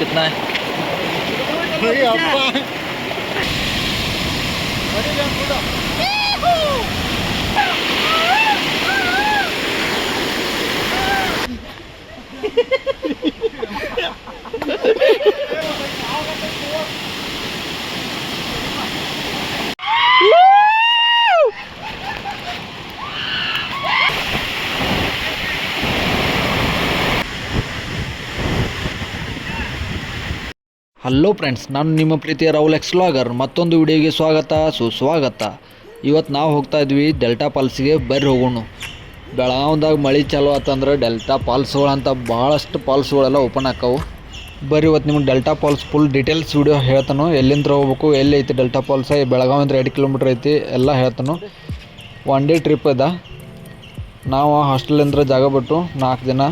कितना है? अरे अप्पा अरे पूरा ಹಲೋ ಫ್ರೆಂಡ್ಸ್, ನಾನು ನಿಮ್ಮ ಪ್ರೀತಿಯ ರಾಹುಲ್ ಎಕ್ಸ್ ವ್ಲಾಗರ್. ಮತ್ತೊಂದು ವಿಡಿಯೋಗೆ ಸ್ವಾಗತ ಸುಸ್ವಾಗತ. ಇವತ್ತು ನಾವು ಹೋಗ್ತಾ ಇದ್ವಿ ಡೆಲ್ಟಾ ಫಾಲ್ಸಿಗೆ. ಬರ್ರಿ ಹೋಗೋಣ. ಬೆಳಗಾವ್ದಾಗ ಮಳೆ ಚಾಲು ಆತಂದ್ರೆ ಡೆಲ್ಟಾ ಫಾಲ್ಸ್ಗಳಂತ ಭಾಳಷ್ಟು ಫಾಲ್ಸ್ಗಳೆಲ್ಲ ಓಪನ್ ಆಕ್ಕವು. ಬರ್ರಿ ಇವತ್ತು ನಿಮ್ಗೆ Delta Falls full details video ಹೇಳ್ತಾನು. ಎಲ್ಲಿಂದ ಹೋಗ್ಬೇಕು, ಎಲ್ಲಿ ಐತಿ ಡೆಲ್ಟಾ ಫಾಲ್ಸ್, ಬೆಳಗಾವಿಂದ 2 ಕಿಲೋಮೀಟ್ರ್ ಐತಿ, ಎಲ್ಲ ಹೇಳ್ತಾನು. 1 ಡೇ ಟ್ರಿಪ್ ಅದ. ನಾವು ಹಾಸ್ಟೆಲಿಂದ ಜಾಗ ಬಿಟ್ಟು 4 ದಿನ,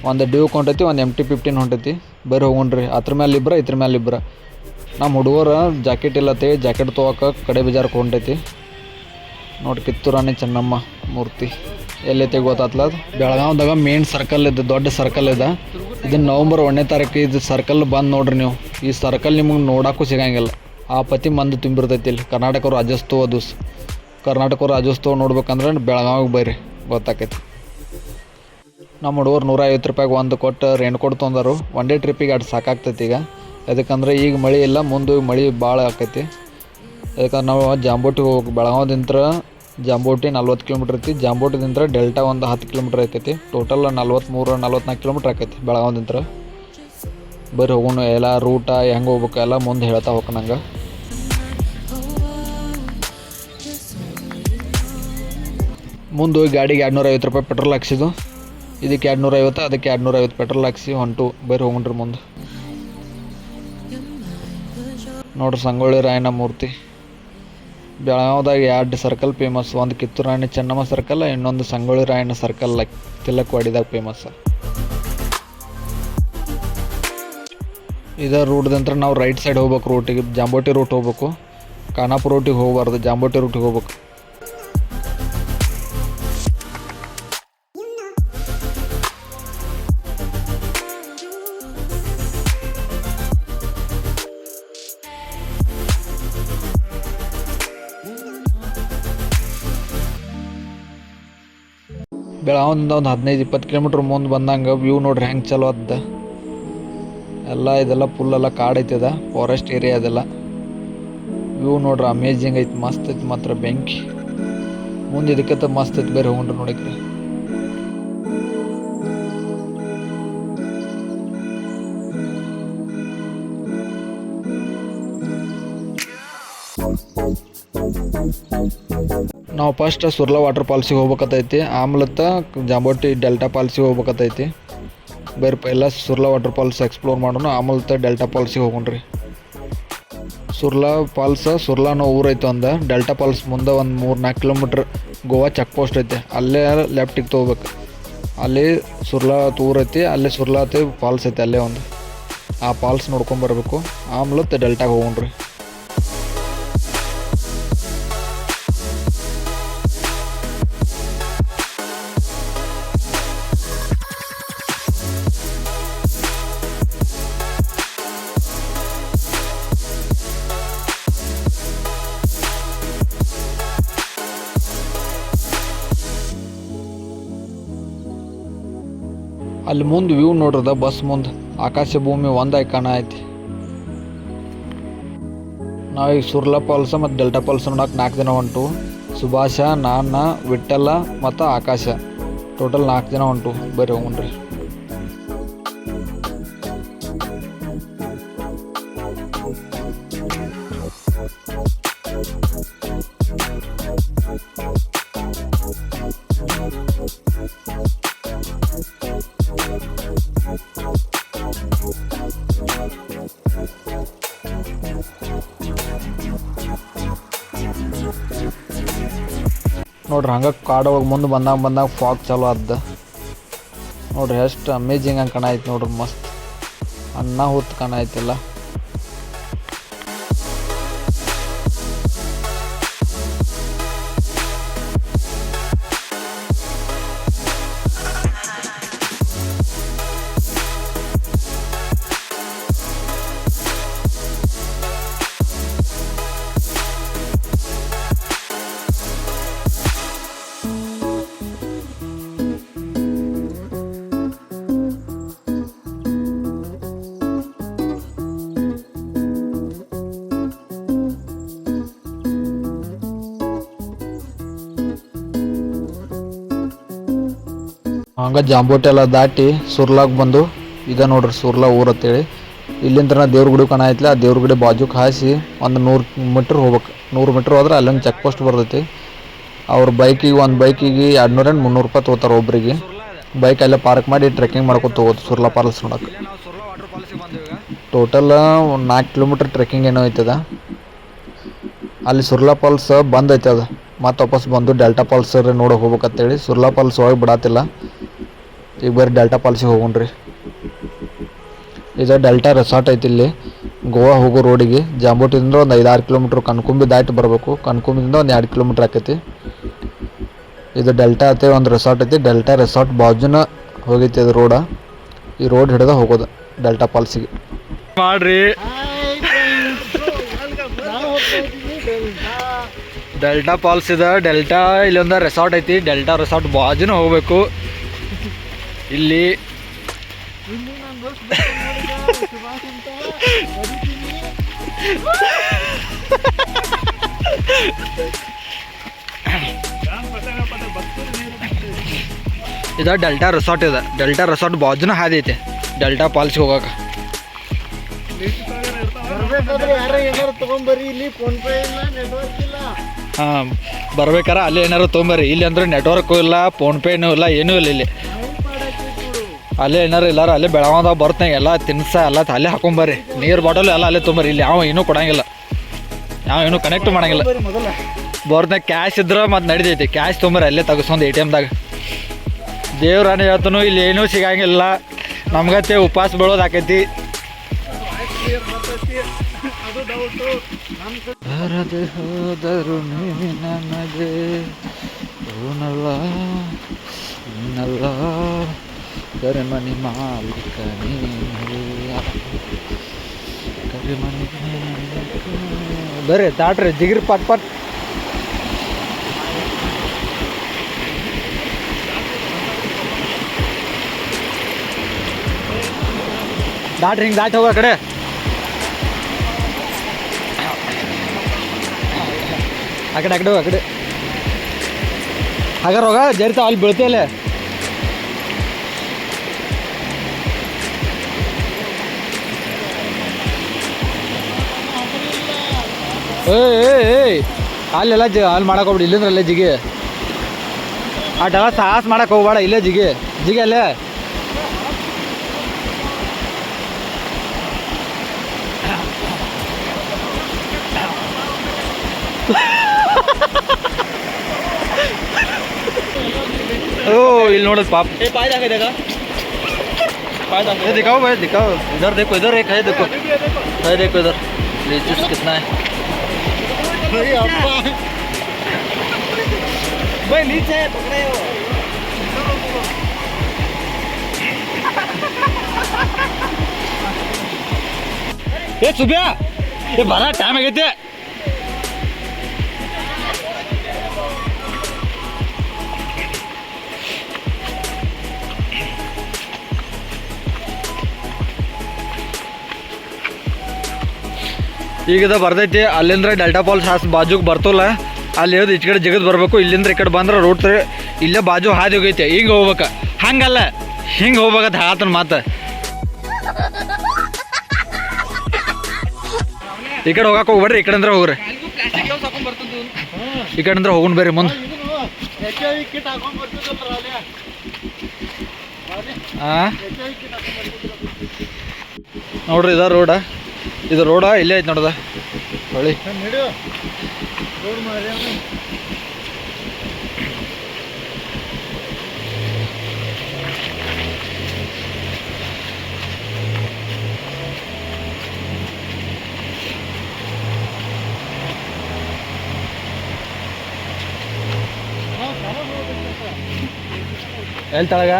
ಒಂದು ಡ್ಯೂಕ್ ಹೊಂಟೈತಿ, ಒಂದು MT-15 ಹೊಂಟೈತಿ. ಬರ್ರಿ ಹೋಗೋಣ್ರಿ. ಅದ್ರ ಮೇಲೆ ಇಬ್ಬರ, ಇದ್ರ ಮೇಲೆ ಇಬ್ಬರ. ನಮ್ಮ ಹುಡುಗರು ಜಾಕೆಟ್ ಇಲ್ಲತ್ತೆ, ಜಾಕೆಟ್ ತೊಗೋಕೆ ಕಡೆ ಬಜಾರ್ಗೆ ಹೊಂಟೈತಿ. ನೋಡಿ, ಕಿತ್ತೂರು ರಾಣಿ ಚೆನ್ನಮ್ಮ ಮೂರ್ತಿ ಎಲ್ಲೈತಿ ಗೊತ್ತಾತ್ಲ. ಬೆಳಗಾವ್ದಾಗ ಮೇನ್ ಸರ್ಕಲ್ ಇದೆ, ದೊಡ್ಡ ಸರ್ಕಲ್ ಇದೆ. ಇದನ್ನು ನವಂಬರ್ 1ನೇ ತಾರೀಕು ಇದು ಸರ್ಕಲ್ ಬಂದು ನೋಡ್ರಿ ನೀವು. ಈ ಸರ್ಕಲ್ ನಿಮಗೆ ನೋಡೋಕ್ಕೂ ಸಿಗಂಗಿಲ್ಲ, ಆ ಪತಿ ಮಂದಿ ತುಂಬಿರ್ತೈತಿ. ಇಲ್ಲಿ ಕರ್ನಾಟಕ ರಾಜ್ಯೋತ್ಸವ ದಿವಸ, ಕರ್ನಾಟಕ ರಾಜ್ಯೋತ್ಸವ ನೋಡ್ಬೇಕಂದ್ರೆ ಬೆಳಗಾವಿಗೆ ಬರ್ರಿ, ಗೊತ್ತಾಕೈತಿ. ನಮ್ಮ ಹುಡುಗರು 150 ರೂಪಾಯಿಗೆ ಒಂದು ಕೊಟ್ಟು ರೇನ್ಕೋಟ್ ತೊಂದರು. 1 ಡೇ ಟ್ರಿಪ್ಪಿಗೆ ಅಷ್ಟು ಸಾಕಾಗ್ತೈತಿ ಈಗ. ಯಾಕಂದ್ರೆ ಈಗ ಮಳೆ ಇಲ್ಲ, ಮುಂದೆ ಮಳೆ ಭಾಳ ಆಕೈತಿ. ಯಾಕಂದ್ರೆ ನಾವು ಜಾಂಬೋಟಿಗೆ ಹೋಗ್ಬೇಕು. ಬೆಳಗಾವದಿಂದ ಜಾಂಬೋಟಿ 40 ಕಿಲೋಮೀಟ್ರ್ ಐತಿ. ಜಾಂಬೋಟಿದಿಂದ ಡೆಲ್ಟಾ ಒಂದು 10 ಕಿಲೋಮೀಟ್ರ್ ಐತೈತಿ. ಟೋಟಲ್ 43-44 ಕಿಲೋಮೀಟ್ರ್ ಆಕೈತಿ ಬೆಳಗಾವದಿಂದ. ಬರ್ರಿ ಹೋಗೋಣ. ಎಲ್ಲ ರೂಟ ಹೆಂಗೆ ಹೋಗ್ಬೇಕು ಎಲ್ಲ ಮುಂದೆ ಹೇಳ್ತಾ ಹೋಗ ನಂಗೆ. ಮುಂದೆ ಹೋಗಿ ಗಾಡಿಗೆ 250 ರೂಪಾಯಿ ಪೆಟ್ರೋಲ್ ಹಾಕ್ಸಿದ್ದು. ಇದಕ್ಕೆ 250, ಅದಕ್ಕೆ 250 ಪೆಟ್ರೋಲ್ ಹಾಕ್ಸಿ ಹೊಂಟು. ಬರ್ರಿ ಹೋಗ್ರಿ ಮುಂದೆ. ನೋಡ್ರಿ, ಸಂಗೊಳ್ಳಿ ರಾಯಣ್ಣ ಮೂರ್ತಿ. ಬೆಳಗಾವ್ದಾಗ 2 ಸರ್ಕಲ್ ಫೇಮಸ್. ಒಂದು ಕಿತ್ತೂರು ರಾಣಿ ಚೆನ್ನಮ್ಮ ಸರ್ಕಲ್, ಇನ್ನೊಂದು ಸಂಗೊಳ್ಳಿ ರಾಯಣ್ಣ ಸರ್ಕಲ್ ತಿಲಕವಾಡಿದಾಗ ಫೇಮಸ್. ಇದೇ ರೂಟ್ದಂತ್ರ ನಾವು ರೈಟ್ ಸೈಡ್ ಹೋಗ್ಬೇಕು. ರೂಟಿಗೆ ಜಾಂಬೋಟಿ ರೂಟ್ ಹೋಗ್ಬೇಕು. ಖಾನಾಪುರ ರೂಟಿಗೆ ಹೋಗ್ಬಾರ್ದು, ಜಾಂಬೋಟಿ ರೂಟಿಗೆ ಹೋಗ್ಬೇಕು. ಬೆಳಗಾವಿಂದ ಒಂದು 15-20 ಕಿಲೋಮೀಟ್ರ್ ಮುಂದೆ ಬಂದಂಗೆ ವ್ಯೂ ನೋಡ್ರಿ ಹೆಂಗೆ ಚಲೋ ಅದ. ಎಲ್ಲ ಇದೆಲ್ಲ ಫುಲ್ಲೆಲ್ಲ ಕಾಡು ಐತದ, ಫಾರೆಸ್ಟ್ ಏರಿಯಾ ಅದೆಲ್ಲ. ವ್ಯೂ ನೋಡ್ರಿ ಅಮೇಜಿಂಗ್ ಐತಿ, ಮಸ್ತ್ ಐತಿ ಮಾತ್ರ. ಬೆಂಕಿ ಮುಂದೆ ಇದಕ್ಕೆ ಮಸ್ತ್ ಐತಿ. ಬೇರೆ ಹೋಗ್ರಿ ನೋಡಿಕ್ರಿ. ನಾವು ಫಸ್ಟ್ ಸುರ್ಲಾ ವಾಟರ್ ಫಾಲ್ಸಿಗೆ ಹೋಗ್ಬೇಕತ್ತೈತಿ. ಆಮೇಲೆ ಜಾಂಬೋಟಿ ಡೆಲ್ಟಾ ಫಾಲ್ಸಿಗೆ ಹೋಗ್ಬೇಕತ್ತೈತಿ. ಬೇರೆ ಎಲ್ಲ ಸುರ್ಲಾ ವಾಟರ್ ಫಾಲ್ಸ್ ಎಕ್ಸ್ಪ್ಲೋರ್ ಮಾಡೋಣ, ಆಮೇಲೆ ಡೆಲ್ಟಾ ಫಾಲ್ಸಿಗೆ ಹೋಗೋಣ್ರಿ. ಸುರ್ಲಾ ಫಾಲ್ಸ್, ಸುರ್ಲಾನೋ ಊರೈತೆ ಒಂದು. ಡೆಲ್ಟಾ ಫಾಲ್ಸ್ ಮುಂದೆ ಒಂದು 3-4 ಕಿಲೋಮೀಟ್ರ್ ಗೋವಾ ಚೆಕ್ ಪೋಸ್ಟ್ ಐತೆ. ಅಲ್ಲೇ ಲೆಫ್ಟಿಗೆ ತೊಗೋಬೇಕು. ಅಲ್ಲಿ ಸುರ್ಲಾ ಊರೈತಿ, ಅಲ್ಲೇ ಸುರ್ಲಾ ಫಾಲ್ಸ್ ಐತೆ. ಅಲ್ಲೇ ಒಂದು ಆ ಫಾಲ್ಸ್ ನೋಡ್ಕೊಂಬರ್ಬೇಕು. ಆಮೇಲೆ ಡೆಲ್ಟಾಗೆ ಹೋಗೋಣ್ರಿ. ಅಲ್ಲಿ ಮುಂದೆ ವ್ಯೂ ನೋಡ್ರದ ಬಸ್ ಮುಂದೆ ಆಕಾಶ ಭೂಮಿ ಒಂದಾಗಿ ಕಾಣ ಐತಿ. ನಾವೀಗ ಸುರ್ಲಾ ಫಾಲ್ಸ್ ಮತ್ತು ಡೆಲ್ಟಾ ಫಾಲ್ಸ್ ನೋಡಕ್ಕೆ 4 ದಿನ ಹೊಂಟು. ಸುಭಾಷ, ನಾನು, ವಿಠ್ಠಲ ಮತ್ತು ಆಕಾಶ ಟೋಟಲ್ 4 ದಿನ ಹೊಂಟು. ಬರ್ರಿ ಹೋಗ್ರಿ. ನೋಡ್ರಿ ಹಂಗೆ ಕಾಡೊಳಗೆ ಮುಂದೆ ಬಂದಾಗ ಫಾಗ್ ಚಾಲು ಆದ. ನೋಡ್ರಿ ಎಷ್ಟು ಅಮೇಜಿಂಗ್ ಹಂಗೆ ಕಾಣೈತಿ. ನೋಡ್ರಿ ಮಸ್ತ್ ಅನ್ನ ಹೊತ್ತು ಕಾಣೈತಿಲ್ಲ. ಹಂಗೆ ಜಾಂಬೋಟಿ ಎಲ್ಲ ದಾಟಿ ಸುರ್ಲಾಗ ಬಂದು ಇದೆ ನೋಡ್ರಿ ಸುರ್ಲಾ ಊರು ಅಂತೇಳಿ. ಇಲ್ಲಿಂದ ನಾ ದೇವ್ರ ಗುಡಿ ಕಾಣೈತ್ಲ, ಆ ದೇವ್ರ ಗುಡಿ ಬಾಜುಕ್ ಹಾಸಿ ಒಂದು 100 ಮೀಟ್ರ್ ಹೋಗ್ಬೇಕು. 100 ಮೀಟ್ರ್ ಹೋದ್ರೆ ಅಲ್ಲೊಂದು ಚೆಕ್ ಪೋಸ್ಟ್ ಬರ್ತೈತಿ. ಅವ್ರ ಬೈಕಿಗೆ ಒಂದು ಬೈಕಿಗೆ 200 300 ರೂಪಾಯಿ ತೊಗೋತಾರೆ ಒಬ್ರಿಗೆ. ಬೈಕ್ ಅಲ್ಲೇ ಪಾರ್ಕ್ ಮಾಡಿ ಟ್ರೆಕ್ಕಿಂಗ್ ಮಾಡ್ಕೊತ ಹೋಗೋದು ಸುರ್ಲಾ ಫಾಲ್ಸ್ ನೋಡಕ್ಕೆ. ಟೋಟಲ್ 4 ಕಿಲೋಮೀಟ್ರ್ ಟ್ರೆಕ್ಕಿಂಗ್ ಏನೋ ಐತದ. ಅಲ್ಲಿ ಸುರ್ಲಾ ಫಾಲ್ಸ್ ಬಂದ್ ಐತೆ ಅದು, ಮತ್ತೆ ವಾಪಸ್ ಬಂದು ಡೆಲ್ಟಾ ಫಾಲ್ಸ್ ನೋಡೋಕೆ ಹೋಗ್ಬೇಕಂತೇಳಿ ಸುರ್ಲಾ ಫಾಲ್ಸ್ ಒಳಗೆ ಬಿಡತ್ತಿಲ್ಲ. ಈಗ ಬರೀ ಡೆಲ್ಟಾ ಫಾಲ್ಸಿಗೆ ಹೋಗೋಣ್ರಿ. ಇದು ಡೆಲ್ಟಾ ರೆಸಾರ್ಟ್ ಐತಿ ಇಲ್ಲಿ ಗೋವಾ ಹೋಗೋ ರೋಡಿಗೆ. ಜಾಂಬೋಟಿಯಿಂದ ಒಂದು 5-6 ಕಿಲೋಮೀಟ್ರ್, ಕನ್ಕುಂಬಿ ದಾಟಿ ಬರಬೇಕು. ಕನ್ಕುಂಬಿದಿಂದ ಒಂದು 2 ಕಿಲೋಮೀಟ್ರ್ ಆಕೈತಿ. ಇದು ಡೆಲ್ಟಾ ಐತೆ ಒಂದು ರೆಸಾರ್ಟ್ ಐತಿ. ಡೆಲ್ಟಾ ರೆಸಾರ್ಟ್ ಬಾಜುನ ಹೋಗೈತಿ ಅದು ರೋಡ. ಈ ರೋಡ್ ಹಿಡಿದ ಹೋಗೋದು ಡೆಲ್ಟಾ ಫಾಲ್ಸಿಗೆ ಮಾಡ್ರಿ. ಡೆಲ್ಟಾ ಫಾಲ್ಸ್ ಇದೆ. ಡೆಲ್ಟಾ ಇಲ್ಲೊಂದು ರೆಸಾರ್ಟ್ ಐತಿ. ಡೆಲ್ಟಾ ರೆಸಾರ್ಟ್ ಬಾಜುನ ಹೋಗ್ಬೇಕು. ಇಲ್ಲಿ ಇದು ಡೆಲ್ಟಾ ರೆಸಾರ್ಟ್ ಇದೆ. ಡೆಲ್ಟಾ ರೆಸಾರ್ಟ್ ಬಾಜುನ ಹಾದಿ ಐತೆ ಡೆಲ್ಟಾ ಫಾಲ್ಸ್ಗೆ ಹೋಗಕ್ಕೆ. ಹಾಂ, ಬರ್ಬೇಕಾರೆ ಅಲ್ಲಿ ಏನಾರು ತೊಗೊಂಬರ್ರಿ. ಇಲ್ಲಿ ಅಂದ್ರೆ ನೆಟ್ವರ್ಕು ಇಲ್ಲ, ಫೋನ್ಪೇನೂ ಇಲ್ಲ, ಏನೂ ಇಲ್ಲ. ಇಲ್ಲಿ ಅಲ್ಲೇ ಏನಾರು ಇಲ್ಲಾರ ಅಲ್ಲೇ ಬೆಳಗಾವ್ದಾಗ ಬರ್ತಾನೆ ಎಲ್ಲ ತಿನ್ಸ ಎಲ್ಲ ಅಲ್ಲೇ ಹಾಕೊಂಬರ್ರಿ. ನೀರು ಬಾಟಲ್ ಎಲ್ಲ ಅಲ್ಲೇ ತೊಗೊಂಬರ್ರಿ. ಇಲ್ಲಿ ಯಾವ ಏನೂ ಕೊಡಂಗಿಲ್ಲ, ಯಾವ ಏನೂ ಕನೆಕ್ಟ್ ಮಾಡಂಗಿಲ್ಲ. ಬರ್ತಾನೆ ಕ್ಯಾಶ್ ಇದ್ರೆ ಮತ್ತು ನಡಿತೈತಿ. ಕ್ಯಾಶ್ ತೊಗೊಂಬರ್ರಿ ಅಲ್ಲೇ ತೆಗಿಸ್ಕೊಂಡು ATMದಾಗ. ದೇವ್ರಾನೆ ಹೇಳ್ತಾನು ಇಲ್ಲಿ ಏನೂ ಸಿಗಂಗಿಲ್ಲ. ನಮ್ಗತ್ತೆ ಉಪವಾಸ ಬೀಳೋದು ಆಕೈತಿ. ಹೋದರು ನನಗೆ ನಲ್ಲ ಕರಿಮನಿ ಮಾಲೀಕ ಕರಿಮನಿ ಬರ್ರಿ ದಾಟ್ರಿ ಜಿಗಿರಿ ಪಟ್ ಪಟ್. ದಾಟ್ರಿ ಹಿಂಗೆ ದಾಟಿ ಹೋಗೋ ಕಡೆ. ಆ ಕಡೆ ಹೋಗ, ಆ ಕಡೆ ಹಾಗಾರ ಹೋಗ ಜರಿತಾವ ಅಲ್ಲಿ ಬೀಳ್ತೀಯಲ್ಲ. ಏಯ್ ಅಲ್ಲೆಲ್ಲ ಅಲ್ಲಿ ಮಾಡಕ್ಕೆ ಹೋಗ್ಬಿಡಿ. ಇಲ್ಲಿಂದ್ರೆ ಅಲ್ಲೇ ಜಿಗಿ ಆಟೆಲ್ಲ ಸಾಹಸ ಮಾಡಕ್ಕೆ ಹೋಗ್ಬೇಡ. ಇಲ್ಲೇ ಜಿಗಿ ಅಲ್ಲೇ. ओ ಇಲ್ಲಿ ನೋಡೋದು पाप ए पाय दिखाओ भाई दिखाओ इधर देखो इधर एक है देखो इधर लीचीस कितना है अरे अप्पा भाई नीचे पकड़े हो ए सुबिया ये बड़ा टाइम ಆಗೈತೆ ಈಗ ಬರ್ತೈತಿ ಅಲ್ಲಿಂದ್ರ ಡೆಲ್ಟಾ ಫಾಲ್ಸ್ ಹಾಸ್ ಬಾಜುಗೆ ಬರ್ತಲ್ಲ ಅಲ್ಲಿ ಇರೋದು ಈ ಕಡೆ ಜಗದ್ ಬರಬೇಕು ಇಲ್ಲಿಂದ್ರ ಈ ಕಡೆ ಬಂದ್ರೆ ರೋಡ್ ಇಲ್ಲೇ ಬಾಜು ಹಾದಿ ಹೋಗೈತೆ ಹಿಂಗೆ ಹೋಗ್ಬೇಕು ಹಂಗಲ್ಲ ಹಿಂಗೆ ಹೋಗ್ಬೇಕಂತ ಹೇಳತ್ತನ ಮಾತು ಈ ಕಡೆ ಹೋಗಕ್ಕೆ ಹೋಗ್ಬೇಡ್ರಿ ಈ ಕಡೆ ಅಂದ್ರೆ ಹೋಗ್ರಿ ಈ ಕಡೆ ಅಂದ್ರೆ ಹೋಗೋಣ ಬರ್ರಿ ಮುಂದೆ ನೋಡ್ರಿ ಇದು ರೋಡ ಇಲ್ಲೇ ಐತೆ ನೋಡದ ಹೊಳಿ ಎಲ್ಲಿ ತಳಗ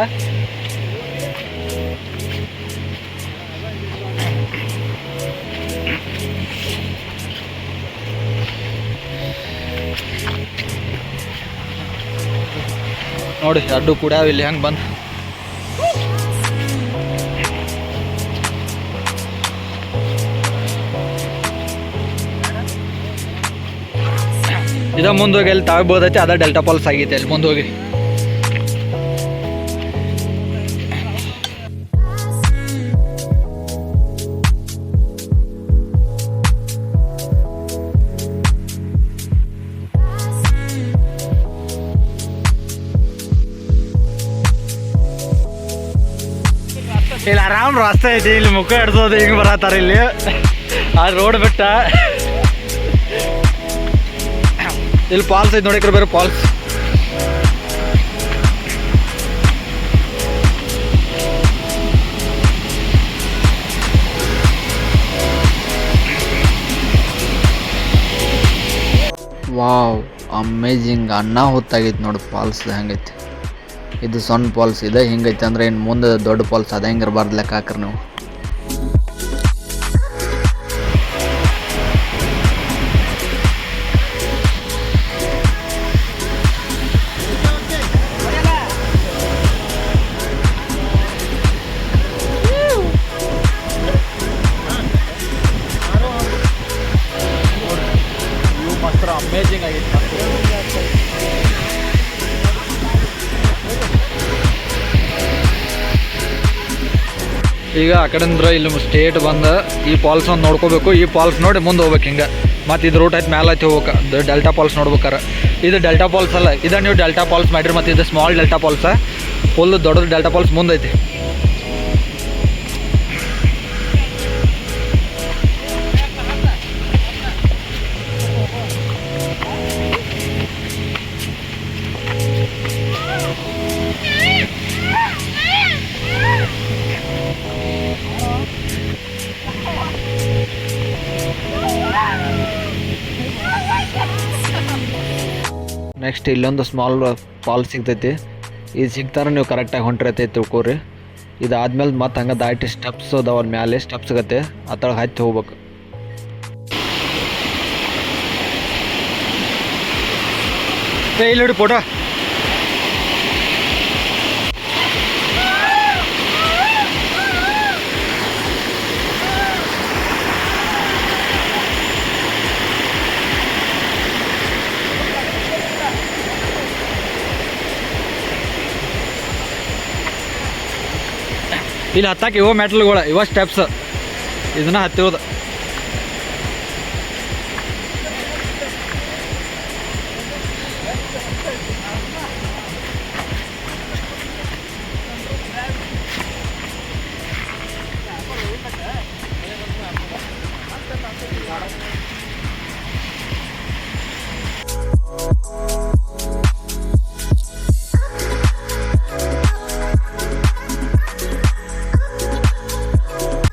ನೋಡಿ ಎರಡು ಕೂಡ ಇಲ್ಲಿ ಹೆಂಗೆ ಬಂದು ಇದ ಮುಂದೆ ಹೋಗಿ ಅಲ್ಲಿ ತಾಳ್ಬೋದೈತಿ ಅದ ಡೆಲ್ಟಾ ಫಾಲ್ಸ್ ಆಗೈತೆ ಅಲ್ಲಿ ಮುಂದೆ ಹೋಗಿ ಇಲ್ಲಿ ಆರಾಮ್ ರಸ್ತೆ ಐತಿ, ಇಲ್ಲಿ ಮುಖ ಹಿಡ್ಸೋದು ಹಿಂಗೆ ಬರತ್ತಾರ ಇಲ್ಲಿ. ಆ ರೋಡ್ ಬಿಟ್ಟ ಇಲ್ಲಿ ಫಾಲ್ಸ್ ಐತಿ ನೋಡಿಕ್ರೆ ಬೇರೆ ಫಾಲ್ಸ್. Wow, amazing. ಅನ್ನ ಹೊತ್ತಾಗೈತಿ ನೋಡಿ ಫಾಲ್ಸ್ ಹೆಂಗೈತಿ. ಇದು ಸಣ್ಣ ಫಾಲ್ಸ್ ಇದೆ, ಹಿಂಗೈತೆ ಅಂದ್ರೆ ಇನ್ನು ಮುಂದೆ ದೊಡ್ಡ ಫಾಲ್ಸ್ ಅದ ಹೆಂಗಿರಬಾರ್ದು ಲೆಕ್ಕ ಹಾಕ್ರಿ ನೀವು. ಮಾತ್ರ ಅಮೇಜಿಂಗ್ ಆಗಿತ್ತು. ಈಗ ಆ ಕಡೆಂದ್ರ ಇಲ್ಲಿ ಸ್ಟೇಟ್ ಬಂದು ಈ ಫಾಲ್ಸ್ ಒಂದು ನೋಡ್ಕೋಬೇಕು. ಈ ಫಾಲ್ಸ್ ನೋಡಿ ಮುಂದೆ ಹೋಗ್ಬೇಕು ಹಿಂಗೆ. ಮತ್ತು ಇದು ರೂಟ್ ಐತೆ ಮೇಲೆ ಐತಿ ಹೋಗ್ಬೇಕು ಡೆಲ್ಟಾ ಫಾಲ್ಸ್ ನೋಡ್ಬೇಕಾರೆ. ಇದು ಡೆಲ್ಟಾ ಫಾಲ್ಸ್ ಅಲ್ಲ, ಇದು ನೀವು ಡೆಲ್ಟಾ ಫಾಲ್ಸ್ ಮಾಡಿರಿ. ಮತ್ತು ಇದು ಸ್ಮಾಲ್ ಡೆಲ್ಟಾ ಫಾಲ್ಸ, ಫುಲ್ ದೊಡ್ಡದು ಡೆಲ್ಟಾ ಫಾಲ್ಸ್ ಮುಂದೈತಿ. ನೆಕ್ಸ್ಟ್ ಇಲ್ಲೊಂದು ಸ್ಮಾಲ್ ಫಾಲ್ಸ್ ಸಿಗ್ತೈತಿ. ಇದು ಸಿಗ್ತಾರೆ ನೀವು ಕರೆಕ್ಟಾಗಿ ಹೊಂಟಿರತ್ತೆ ತಿಳ್ಕೊರಿ. ಇದಾದ್ಮೇಲೆ ಮತ್ತೆ ಹಂಗೆ ದಾಟಿ ಸ್ಟೆಪ್ಸ್ ಅದಾವ, ಅಲ್ಲಿ ಮ್ಯಾಲೆ ಸ್ಟೆಪ್ಸ್ ಸಿಗತ್ತೆ, ಆ ತಳಗೆ ಹತ್ತಿ ಹೋಗ್ಬೇಕು. ಇಲ್ಲಿ ನೋಡಿ ಫೋಟೋ. ಇಲ್ಲಿ ಹತ್ತಾಕ ಇವ ಮೆಟ್ಲ್ಗಳು, ಇವ ಸ್ಟೆಪ್ಸ್, ಇದನ್ನ ಹತ್ತಿರೋದು.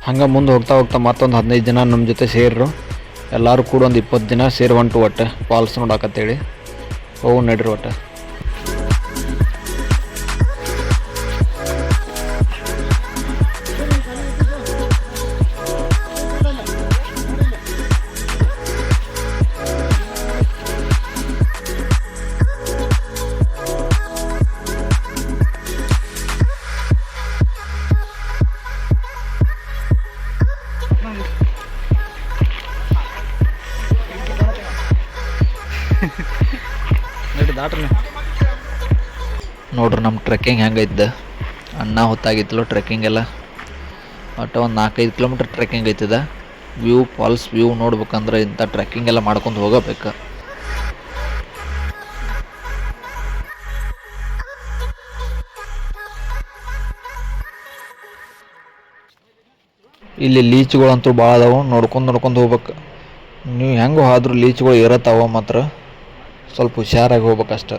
ಹಂಗೆ ಮುಂದೆ ಹೋಗ್ತಾ ಹೋಗ್ತಾ ಮತ್ತೊಂದು 15 ಜನ ನಮ್ಮ ಜೊತೆ ಸೇರಿರು. ಎಲ್ಲರೂ ಕೂಡ ಒಂದು 20 ಜನ ಸೇರಿ ಹೊಂಟು ಒಟ್ಟು ಫಾಲ್ಸ್ ನೋಡಾಕತ್ತೇಳಿ. ಹೋಗು ನಡ್ರಿ ಒಟ್ಟು. ದಾಟ್ರಿ ನೋಡ್ರಿ ನಮ್ಮ ಟ್ರೆಕ್ಕಿಂಗ್ ಹೆಂಗೈತೆ. ಅನ್ನ ಹೊತ್ತಾಗಿತ್ತಲ್ಲ ಟ್ರೆಕ್ಕಿಂಗ್ ಎಲ್ಲ. ಒಟ್ಟು ಒಂದು 4-5 ಕಿಲೋಮೀಟ್ರ್ ಟ್ರೆಕ್ಕಿಂಗ್ ಐತದ. ವ್ಯೂ ಫಾಲ್ಸ್ ವ್ಯೂ ನೋಡ್ಬೇಕಂದ್ರೆ ಇಂಥ ಟ್ರೆಕ್ಕಿಂಗ್ ಎಲ್ಲ ಮಾಡ್ಕೊಂಡು ಹೋಗಬೇಕು. ಇಲ್ಲಿ ಲೀಚ್ಗಳಂತೂ ಭಾಳ ಅದಾವೆ, ನೋಡ್ಕೊಂಡು ಹೋಗ್ಬೇಕು. ನೀವು ಹೆಂಗೆ ಹೋದ್ರೂ ಲೀಚ್ಗಳು ಇರತ್ತಾವ, ಮಾತ್ರ ಸ್ವಲ್ಪ ಹುಷಾರಾಗಿ ಹೋಗ್ಬೇಕಷ್ಟೆ.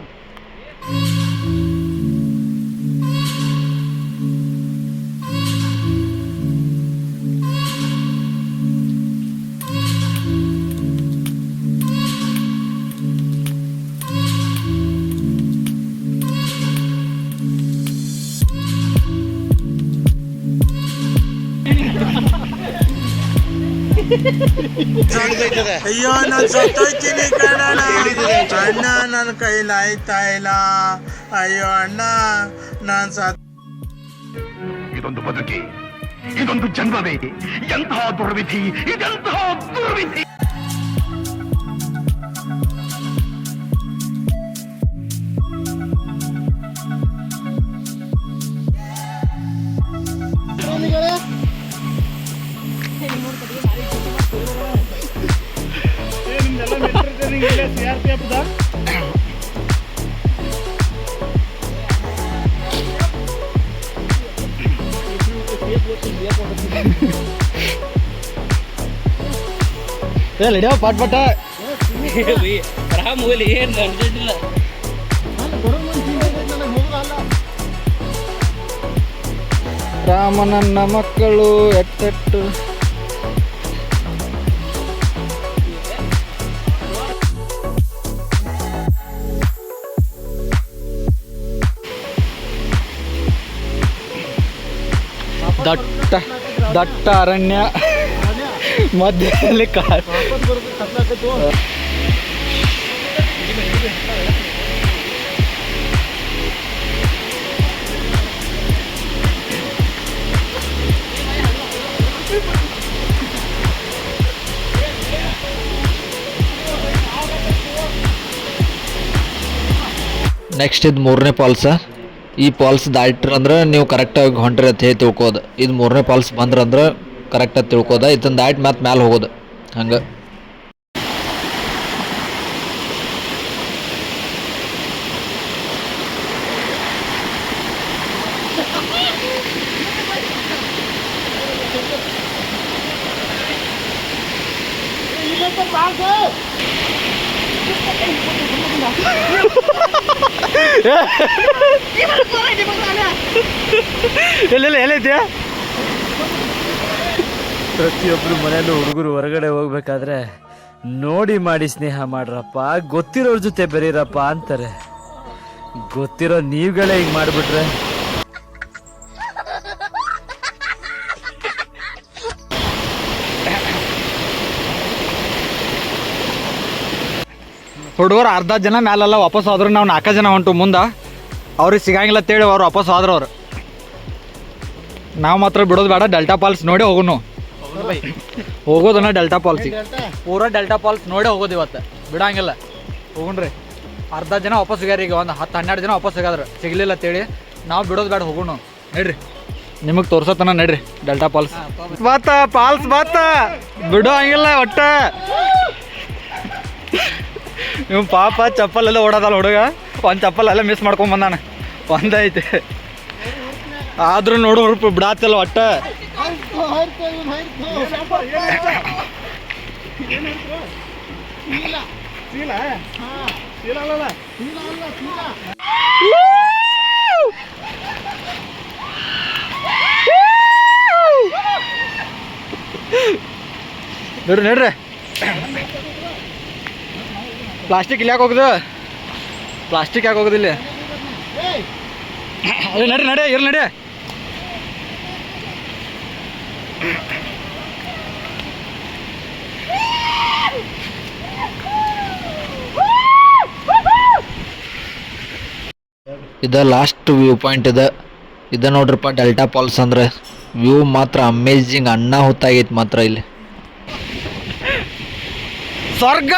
ಅಯ್ಯೋ ನಾನು ಸತ್ತೋಯ್ತೀನಿ ಕಣಣ್ಣ, ಅಣ್ಣ ನನ್ನ ಕೈಲಾಯ್ತಾ ಇಲ್ಲ. ಅಯ್ಯೋ ಅಣ್ಣ ನಾನು ಇದೊಂದು ಬದುಕಿ, ಇದೊಂದು ಜನ್ಮವೇ, ಎಂತಹ ದುರ್ವಿಧಿ, ಇದೆಂತಹ ದುರ್ವಿಧಿ. ಏ ಲಡ್ಯೋ ಪಟ್ ಪಟ ರಾಮನನ್ನ ಮಕ್ಕಳು ಎಟ್ಟೆಟ್ಟು ದಟ್ಟ ದಟ್ಟ ಅರಣ್ಯ ಮಧ್ಯದಲ್ಲಿ ಕಾಡು. ನೆಕ್ಸ್ಟ್ ಇದು 3ನೇ ಫಾಲ್ಸ. ಈ ಫಾಲ್ಸ್ ದಾಟ್ರಂದ್ರೆ ನೀವು ಕರೆಕ್ಟಾಗಿ ಹೊಂಟ್ರಿ ಅಂತ ಹೇಳಿ ತಿಳ್ಕೋದು. ಇದು 3ನೇ ಫಾಲ್ಸ್ ಬಂದ್ರಂದ್ರೆ ಕರೆಕ್ಟಾಗಿ ತಿಳ್ಕೋದ. ಇದನ್ನ ದಾಟಿ ಮತ್ತೆ ಮ್ಯಾಲೆ ಹೋಗೋದು ಹಂಗೆ. ಎಲ್ಲೈತಿಯಾ? ಪ್ರತಿಯೊಬ್ಬರು ಮನೆಯಲ್ಲೂ ಹುಡುಗರು ಹೊರಗಡೆ ಹೋಗ್ಬೇಕಾದ್ರೆ ನೋಡಿ ಮಾಡಿ ಸ್ನೇಹ ಮಾಡ್ರಪ್ಪ, ಗೊತ್ತಿರೋರ್ ಜೊತೆ ಬೆರೀರಪ್ಪ ಅಂತಾರೆ. ಗೊತ್ತಿರೋ ನೀವುಗಳೇ ಹಿಂಗ್ ಮಾಡ್ಬಿಟ್ರೆ ಹುಡುಗರು ಅರ್ಧ ಜನ ಮ್ಯಾಲೆಲ್ಲ ವಾಪಸ್ ಹೋದ್ರು. ನಾವು 4 ಜನ ಹೊಂಟು ಮುಂದೆ. ಅವ್ರಿಗೆ ಸಿಗಂಗಿಲ್ಲ ಅಂತೇಳಿ ಅವ್ರು ವಾಪಸ್ ಹೋದ್ರು. ಅವ್ರು ನಾವು ಮಾತ್ರ ಬಿಡೋದು ಬೇಡ, ಡೆಲ್ಟಾ ಫಾಲ್ಸ್ ನೋಡಿ ಹೋಗೋನು. ಹೋಗೋದನ್ನ ಡೆಲ್ಟಾ ಫಾಲ್ಸಿಗೆ, ಪೂರಾ ಡೆಲ್ಟಾ ಫಾಲ್ಸ್ ನೋಡಿ ಹೋಗೋದು ಇವತ್ತು, ಬಿಡಂಗಿಲ್ಲ. ಹೋಗುಣ್ರಿ. ಅರ್ಧ ಜನ ವಾಪಸ್ ಹೋಗ್ಯಾರ. ಈಗ ಒಂದು 10-12 ಜನ ವಾಪಸ್ ಹೋಗ್ಯಾದ್ರು, ಸಿಗಲಿಲ್ಲ ಅಂತೇಳಿ. ನಾವು ಬಿಡೋದು ಬೇಡ, ಹೋಗೋಣ ನಡ್ರಿ. ನಿಮಗೆ ತೋರ್ಸತ್ತನ ನಡ್ರಿ ಡೆಲ್ಟಾ ಫಾಲ್ಸ್. ಬಾತ ಫಾಲ್ಸ್ ಬಾತ, ಬಿಡೋ ಹಂಗಿಲ್ಲ ಒಟ್ಟ. ಇವ್ ಪಾಪ ಚಪ್ಪಲೆಲ್ಲ ಓಡೋದಲ್ಲ ಹುಡುಗ. ಒಂದು ಚಪ್ಪಲ್ ಎಲ್ಲ ಮಿಸ್ ಮಾಡ್ಕೊಂಡ್ ಬಂದಾನ, ಒಂದೈತೆ ಆದ್ರೂ ನೋಡು ಹುಡುಪ ಬಿಡಾತಿಲ್ಲ ಒಟ್ಟ. ನೋಡ್ರಿ ನೋಡ್ರಿ, ಪ್ಲಾಸ್ಟಿಕ್ ಇಲ್ಲಿ ಯಾಕೆ ಹೋಗುದು? ಪ್ಲಾಸ್ಟಿಕ್ ಯಾಕೆ ಹೋಗೋದಿಲ್ಲ? ನಡಿ ನಡಿ ಇರ್ಲಿ ನಡಿ. ಇದು ಲಾಸ್ಟ್ ವ್ಯೂ ಪಾಯಿಂಟ್ ಇದು ನೋಡ್ರಪ್ಪ. ಡೆಲ್ಟಾ ಫಾಲ್ಸ್ ಅಂದ್ರೆ ವ್ಯೂ ಮಾತ್ರ ಅಮೇಜಿಂಗ್, ಅನ್ನ ಹೊತ್ತಾಗೈತಿ ಮಾತ್ರ ಇಲ್ಲಿ. ಸ್ವರ್ಗ